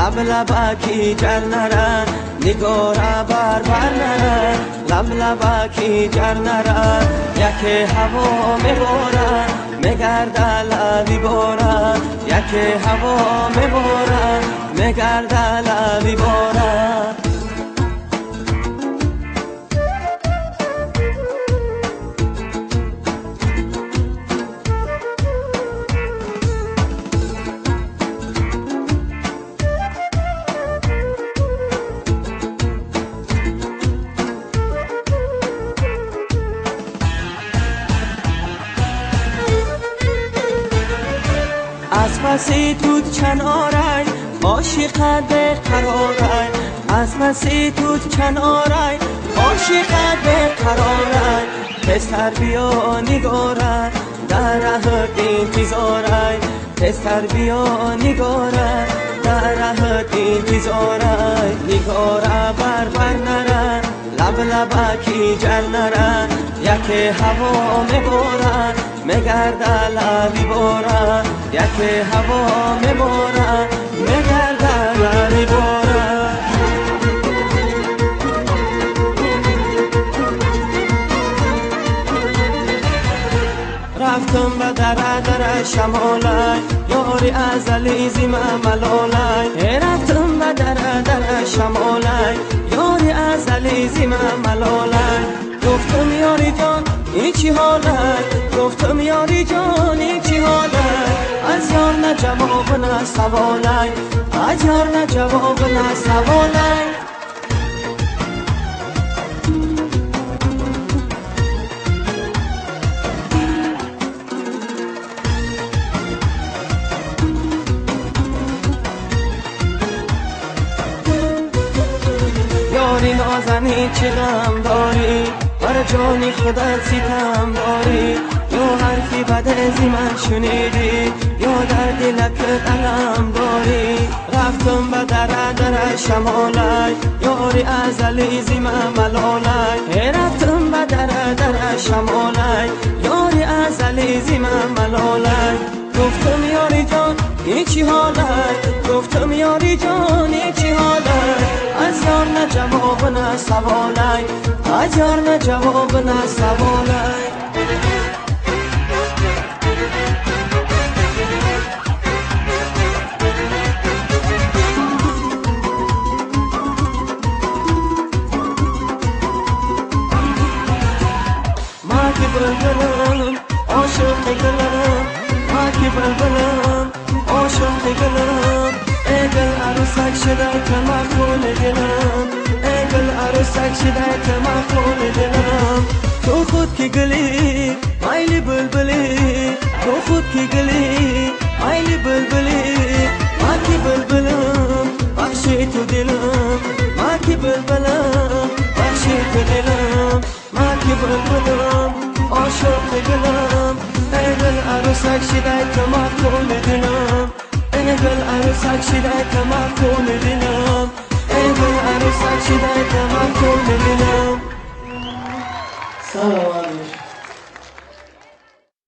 لب لبکی جر نره نگاره بر نره لب لبکی جر نره یکی هوا میباره میگرده لبی باره یکی هوا میباره میگرده لبی باره از پسی تو کنارای عاشقت به قرارای از پسی تو کنارای عاشقت به قرارای پسر بیا نگاره در ره انتظارای پسر بیا نگاره در ره انتظارای نگاره بر نره لب لبکی جر نره یکی هوا میباره میگرده لبی باره یکی هوا میباره میگرده لبی باره رفتم به در شمالای یاری ازلی زیم ملالای رفتم به در شمالای یاری ازلی زیم ملالای گفتم یاری جان این چی حالت گفتم یاری جان این چی حالت از یار نه جواب نه سوالای از یار نه جواب نه سوالای یاری نازنی چه غم داری بر جانی خودت ستم داری یا حرفی بد از من شنیدی یا در دلت علم داری رفتم به در شمالای یاری ازلی زیم ملالای رفتم به در شمالای یاری ازلی زیم ملالای گفتم یاری جان این چی حالت گفتم یاری جان این چی حالت از یار نه جواب نه سوالای از یار نه جواب نه سوالای ما که بلبلم عاشق گلم ما که بلبلم عاشق گلم ای گل عروسک شده که مخول دلم ای گل عروسک شده که مخول دلم تو خود که گلی مایلی بلبلی تو خود که گلی مایلی بلبلی ما که بلبلم بخشی تو دلم ما که بلبلم بخشی تو دلم ما که بلبلم عاشق گلم ای گل عروسک شده که مخول دلم ای گل عروسک شده که مخول دلم ای گل عروسک شده که مخول دلم سلام علیکم